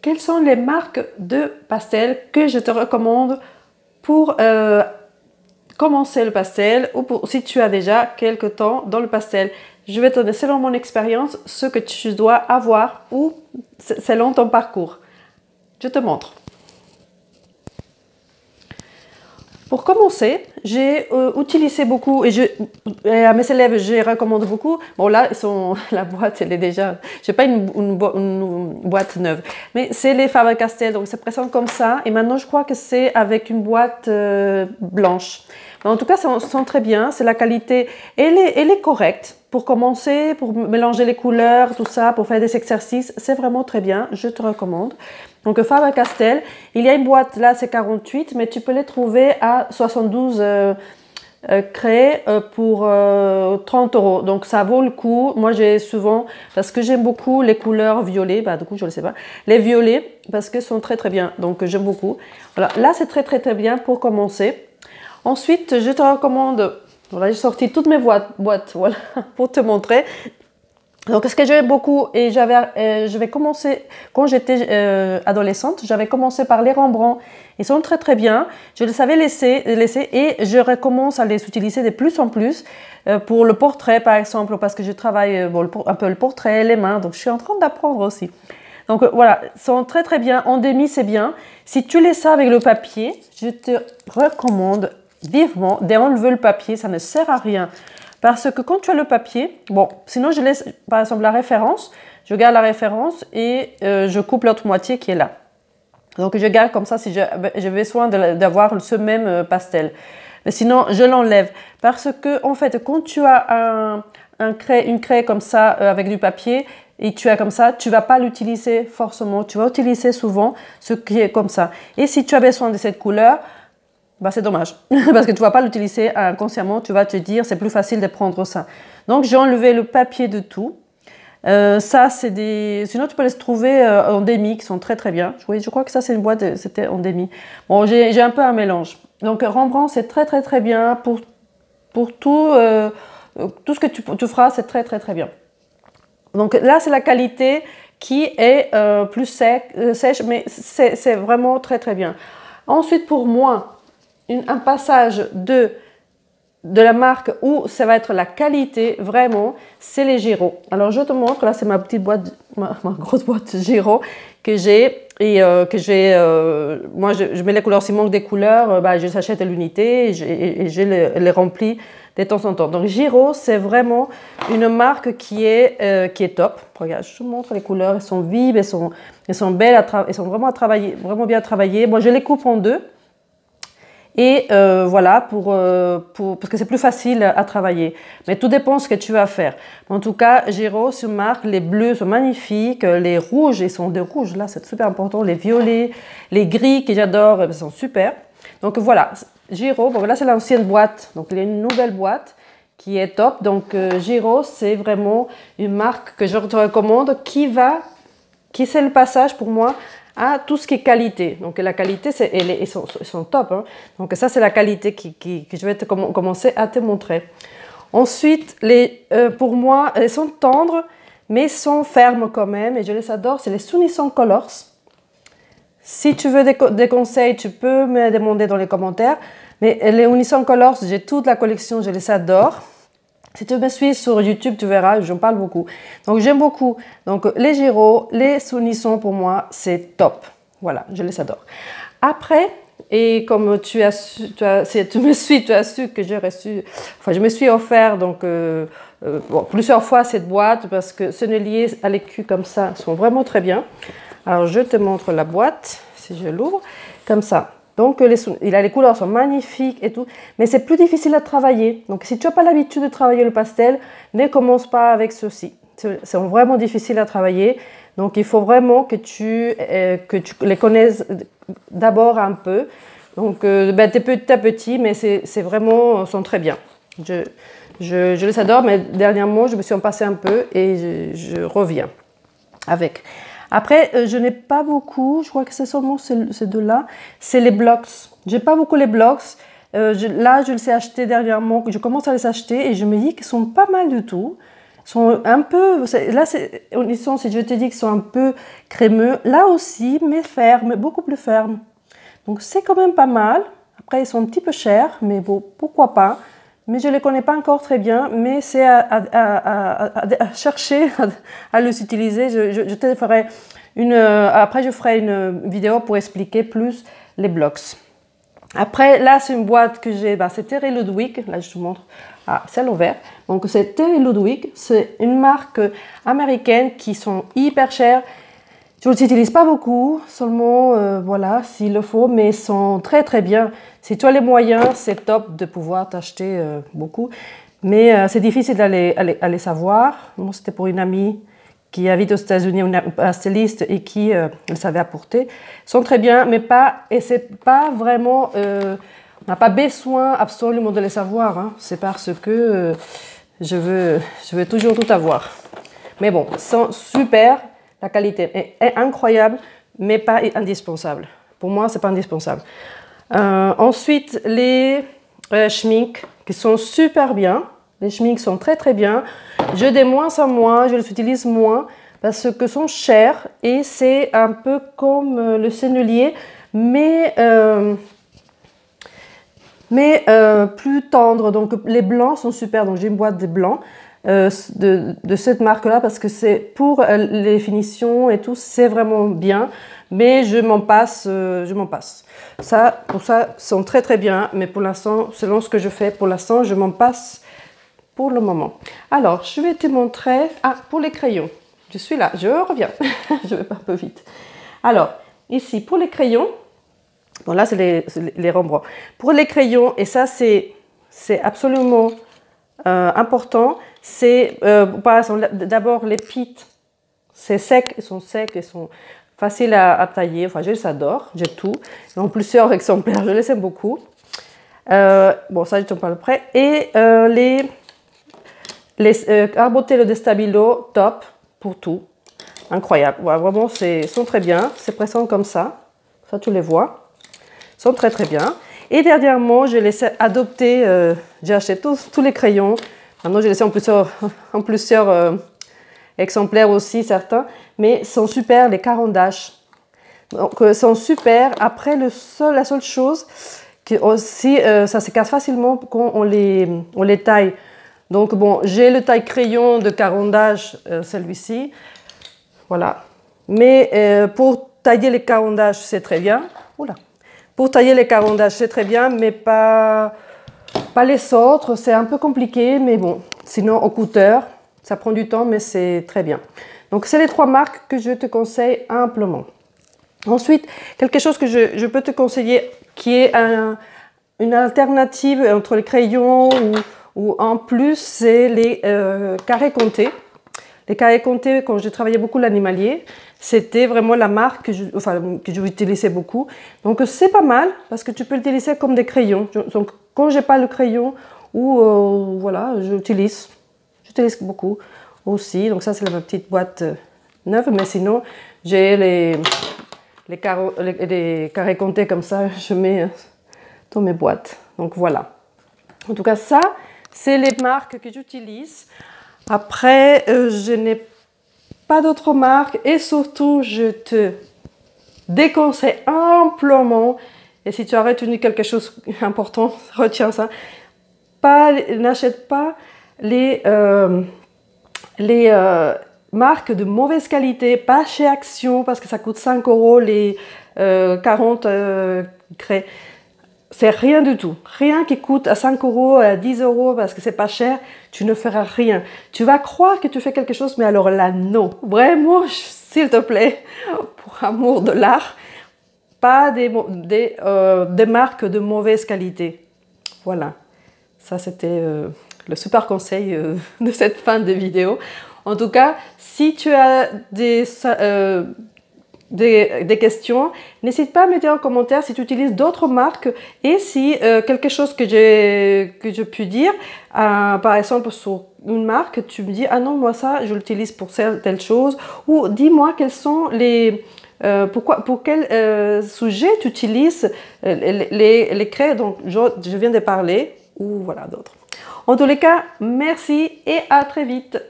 quelles sont les marques de pastel que je te recommande pour commencer le pastel ou pour, si tu as déjà quelque temps dans le pastel. Je vais te donner selon mon expérience ce que tu dois avoir ou selon ton parcours. Je te montre. Pour commencer, j'ai utilisé beaucoup, et à mes élèves, je recommande beaucoup. Bon là, la boîte, elle est déjà, je n'ai pas une boîte neuve, mais c'est les Faber-Castell, donc ça présente comme ça. Et maintenant, je crois que c'est avec une boîte blanche. Mais en tout cas, ça sent très bien, c'est la qualité, elle est correcte. Pour commencer, pour mélanger les couleurs, tout ça, pour faire des exercices, c'est vraiment très bien, je te recommande. Donc Faber-Castell, il y a une boîte, là c'est 48, mais tu peux les trouver à 72 craies pour 30 €. Donc ça vaut le coup. Moi j'ai souvent, parce que j'aime beaucoup les couleurs violets, bah du coup je ne le sais pas, les violets, parce que sont très très bien, donc j'aime beaucoup. Voilà, là c'est très très très bien pour commencer. Ensuite, je te recommande, voilà, j'ai sorti toutes mes boîtes voilà, pour te montrer. Donc, ce que j'aime beaucoup, et je vais commencer, quand j'étais adolescente, j'avais commencé par les Rembrandt. Ils sont très très bien. Je les savais laisser et je recommence à les utiliser de plus en plus pour le portrait, par exemple, parce que je travaille bon, un peu le portrait, les mains, donc je suis en train d'apprendre aussi. Donc voilà, ils sont très très bien. En demi, c'est bien. Si tu laisses ça avec le papier, je te recommande vivement d'enlever le papier, ça ne sert à rien. Parce que quand tu as le papier, bon, sinon je laisse par exemple la référence, je garde la référence et je coupe l'autre moitié qui est là. Donc je garde comme ça si j'ai besoin d'avoir ce même pastel. Mais sinon je l'enlève parce que en fait quand tu as une craie comme ça avec du papier et tu as comme ça, tu vas pas l'utiliser forcément, tu vas utiliser souvent ce qui est comme ça. Et si tu as besoin de cette couleur, bah, c'est dommage, parce que tu ne vas pas l'utiliser inconsciemment, tu vas te dire c'est plus facile de prendre ça. Donc j'ai enlevé le papier de tout. Ça c'est des... Sinon tu peux les trouver en demi qui sont très très bien. Oui, je crois que ça c'est une boîte, c'était en demi. Bon, j'ai un peu un mélange. Donc Rembrandt c'est très très très bien pour tout, tout ce que tu feras, c'est très très très bien. Donc là c'est la qualité qui est plus sèche, mais c'est vraiment très très bien. Ensuite pour moi, un passage de la marque où ça va être la qualité, vraiment, c'est les Giraud. Alors je te montre, là c'est ma petite boîte, ma grosse boîte Giraud que j'ai et moi je mets les couleurs, s'il manque des couleurs, bah, je s'achète l'unité et je les remplis de temps en temps. Donc Giraud, c'est vraiment une marque qui est top. Regarde, je te montre les couleurs, elles sont vives, elles sont belles, elles sont vraiment vraiment bien travaillées. Moi je les coupe en deux. Et voilà, parce que c'est plus facile à travailler. Mais tout dépend de ce que tu vas faire. En tout cas, Giraud, sur marque, les bleus sont magnifiques, les rouges, ils sont des rouges, là c'est super important, les violets, les gris que j'adore, ils sont super. Donc voilà, Giraud, bon là c'est l'ancienne boîte, donc il y a une nouvelle boîte qui est top. Donc Giraud, c'est vraiment une marque que je te recommande qui c'est le passage pour moi à tout ce qui est qualité. Donc la qualité, ils sont top. Hein. Donc ça, c'est la qualité que je vais commencer à te montrer. Ensuite, pour moi, elles sont tendres, mais sont fermes quand même. Et je les adore. C'est les Sunison Colors. Si tu veux des conseils, tu peux me demander dans les commentaires. Mais les Unison Colors, j'ai toute la collection, je les adore. Si tu me suis sur YouTube, tu verras, j'en parle beaucoup. Donc, j'aime beaucoup. Donc, les Giraud, les Sunison, pour moi, c'est top. Voilà, je les adore. Après, et comme si tu me suis, tu as su que j'ai reçu... Enfin, je me suis offert donc, bon, plusieurs fois cette boîte parce que ce liés à l'écu comme ça sont vraiment très bien. Alors, je te montre la boîte, si je l'ouvre, comme ça. Donc, les couleurs sont magnifiques et tout, mais c'est plus difficile à travailler. Donc, si tu n'as pas l'habitude de travailler le pastel, ne commence pas avec ceci. C'est vraiment difficile à travailler. Donc, il faut vraiment que tu les connaisses d'abord un peu. Donc, petit à petit, mais c'est vraiment, sont très bien. Je les adore, mais dernièrement, je me suis en passée un peu et je reviens avec. Après, je n'ai pas beaucoup, je crois que c'est seulement ces deux-là, c'est les blocks. Je n'ai pas beaucoup les blocks. Là, je les ai achetés dernièrement, je commence à les acheter et je me dis qu'ils sont pas mal du tout. sont un peu, là, ils sont, si je te dis qu'ils sont un peu crémeux, là aussi, mais fermes, beaucoup plus fermes. Donc c'est quand même pas mal. Après, ils sont un petit peu chers, mais bon, pourquoi pas. Mais je ne les connais pas encore très bien, mais c'est à chercher à les utiliser. Je te ferai après, je ferai une vidéo pour expliquer plus les blocs. Après, là, c'est une boîte que j'ai, c'est Terry Ludwig. Là, je te montre. Ah, c'est l'envers. Donc, c'est Terry Ludwig. C'est une marque américaine qui sont hyper chères. Je ne les utilise pas beaucoup, seulement, voilà, s'il le faut, mais ils sont très, très bien. Si tu as les moyens, c'est top de pouvoir t'acheter beaucoup. Mais c'est difficile à les savoir. Moi, c'était pour une amie qui habite aux États-Unis, un styliste, et qui le savait apporter. Ils sont très bien, mais pas, et c'est pas vraiment, on n'a pas besoin absolument de les savoir. Hein. C'est parce que je veux toujours tout avoir. Mais bon, ils sont super, la qualité est incroyable, mais pas indispensable. Pour moi, c'est pas indispensable. Ensuite, les schminks qui sont super bien. Les schminks sont très très bien. Je de moins en moins, je les utilise moins parce que sont chers et c'est un peu comme le sennelier, mais plus tendre. Donc les blancs sont super. Donc j'ai une boîte de blancs de cette marque-là parce que c'est pour les finitions et tout, c'est vraiment bien. Mais je m'en passe, pour ça, ils sont très très bien. Mais pour l'instant, selon ce que je fais, pour l'instant, je m'en passe. Pour le moment. Alors, je vais te montrer... Ah, pour les crayons. Je suis là, je reviens. Je vais pas un peu vite. Alors, ici, pour les crayons... Bon, là, c'est les Rembrandt. Pour les crayons, et ça, c'est absolument important, c'est... par exemple, d'abord, les pits, c'est sec, ils sont secs, ils sont faciles à tailler. Enfin, je les adore, j'ai tout. En plusieurs exemplaires, je les aime beaucoup. Bon, ça, je t'en parle après. Et les Arbotelle de Stabilo, top pour tout. Incroyable. Ouais, vraiment, ils sont très bien. C'est présent comme ça. Ça, tu les vois. Ils sont très, très bien. Et dernièrement, je les ai adoptés. J'ai acheté tous les crayons. Maintenant, je les ai en plusieurs exemplaires aussi, certains. Mais ils sont super, les carandaches. Donc, ils sont super. Après, la seule chose, que aussi, ça se casse facilement quand on les taille. Donc bon, j'ai le taille crayon de carandache, celui-ci, voilà. Mais pour tailler les carandaches, c'est très bien. Oula. Pour tailler les carandaches, c'est très bien, mais pas les autres. C'est un peu compliqué, mais bon. Sinon, au couteur, ça prend du temps, mais c'est très bien. Donc, c'est les trois marques que je te conseille amplement. Ensuite, quelque chose que je peux te conseiller, qui est une alternative entre les crayons ou en plus, c'est les carrés comptés. Les carrés comptés, quand j'ai travaillé beaucoup l'animalier, c'était vraiment la marque que j'utilisais beaucoup. Donc c'est pas mal parce que tu peux l'utiliser comme des crayons. Donc quand j'ai pas le crayon, ou voilà, j'utilise beaucoup aussi. Donc ça, c'est ma petite boîte neuve. Mais sinon, j'ai les carrés comptés comme ça, je mets dans mes boîtes. Donc voilà. En tout cas, ça, c'est les marques que j'utilise. Après, je n'ai pas d'autres marques et surtout, je te déconseille amplement, et si tu as retenu quelque chose d'important, retiens ça, n'achète pas les marques de mauvaise qualité, pas chez Action parce que ça coûte 5 € les 40 craies. C'est rien du tout. Rien qui coûte à 5 €, à 10 € parce que c'est pas cher, tu ne feras rien. Tu vas croire que tu fais quelque chose, mais alors là, non. Vraiment, s'il te plaît, pour amour de l'art, pas des marques de mauvaise qualité. Voilà. Ça, c'était le super conseil de cette fin de vidéo. En tout cas, si tu as des questions, n'hésite pas à mettre en commentaire si tu utilises d'autres marques et si quelque chose que je puis dire, par exemple sur une marque, tu me dis ah non moi ça je l'utilise pour telle chose, ou dis-moi quels sont les pour quel sujet tu utilises les craies dont je viens de parler, ou voilà d'autres. En tous les cas, merci et à très vite.